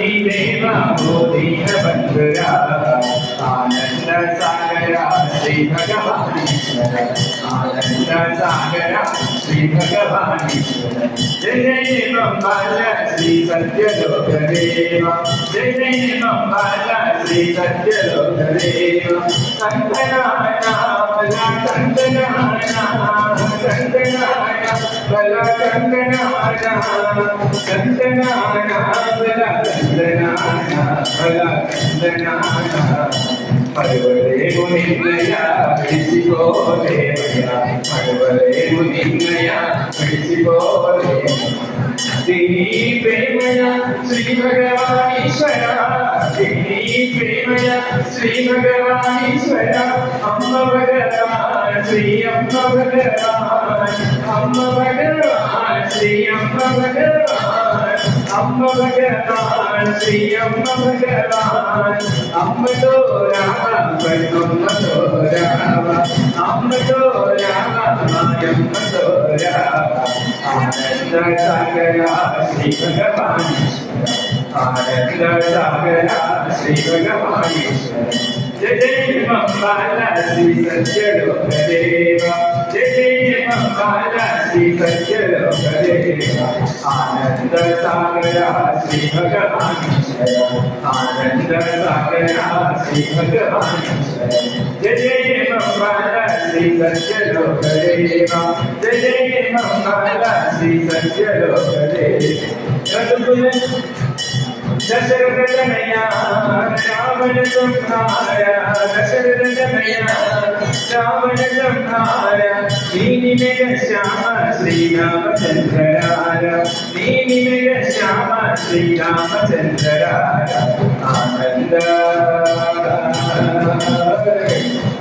देवा दीन बंधुरा आनंद सागरा श्री भगवानीश्वर आनंद सागरा श्री भगवानीश्वर जय जय बंबाल श्री सत्यलोक देवा जय जय बंबाल श्री सत्यलोक देवा कंदनाना बला कंदनाना कंदनाना बला कंदनाना कंदनाना बला कंदनाना बला कंदनाना पड़वरे मुनिया पिछिकोले पड़वरे मुनिया पिछिकोले दीनी प्रेमया श्री भगवानीश्वर दीनी प्रेमया श्री भगवानीश्वर अम्मा भगवान श्री अम्मा भगवान अम्मा भगवान श्री अम्मा भगवान अम्मा भगवान श्री अम्मा भगवान अम्मा तो रामा अम्मा तो रामा अम्मा तो रामा अम्मा तो रामा आनंद सागरा श्री भगवानीश्वर आनंद सागरा श्री भगवानीश्वर जय जय बंबाला श्री सत्यलोक देवा जय जय बंबाला श्री सत्यलोक देवा आनंद सागरा श्री भगवानीश्वर आनंद सागरा श्री भगवानीश्वर जय जय बंबाला श्री सत्यलोक देवा जय जय बंबाला श्री सत्यलोक देवा दशरथ तनया रावण संहार दशरथ तनया रावण संहार दीनी मेघ श्याम श्री रामचंद्र दीनी मेघ श्याम श्री रामचंद्र आनंद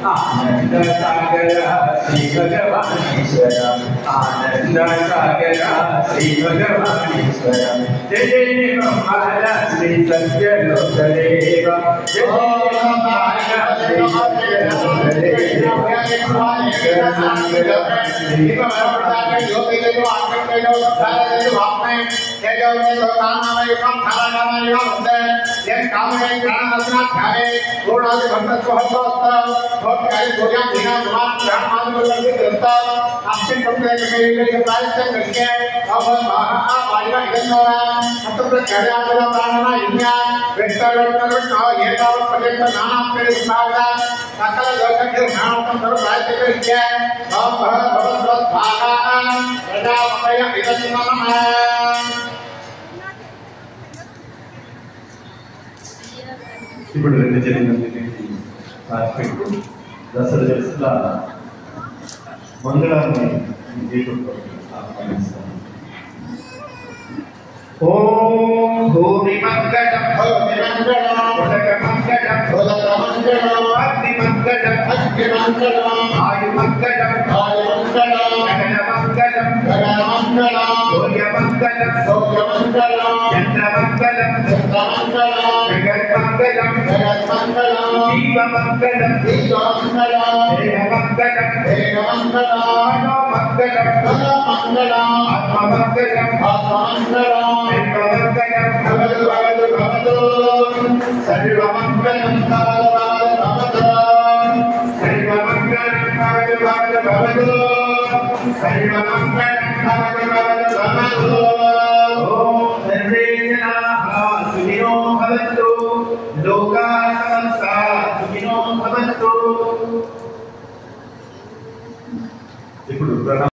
आनंद सागरा श्री भगवानीश्वर आनंद सागरा श्री भगवानीश्वर जय जय बंबाला श्री सत्यलोक देवा जय जय बंबाला श्री सत्यलोक देवा ఇప్పుడు రెండు జరిగినటువంటి దసరా చేసిన మంగళాన్ని ఆహ్వానిస్తాను. ఓం భూమి మంగళం భూమి మంగళం ఉదక మంగళం ఉదక మంగళం అగ్ని మంగళం అగ్ని మంగళం ఆయు మంగళం ఆయు మంగళం గగన మంగళం గగన మంగళం సూర్య మంగళం సూర్య మంగళం చంద్ర మంగళం చంద్ర మంగళం జగత్ మంగళం జగత్ మంగళం జీవ మంగళం జీవ మంగళం దేహ మంగళం దేహ మంగళం మనో మంగళం మనో మంగళం ఆత్మ మంగళం ఆత్మ మంగళం సర్వమంగళం భవతు భవతు భవతు సర్వమంగళం భవతు భవతు సర్వమంగళం భవతు భవతు భవతు సర్వమంగళం భవతు భవతు భవతు ఓం సర్వే జనాః సుఖినో భవంతు లోకాః సమస్తాః సుఖినో భవంతు. ఇప్పుడు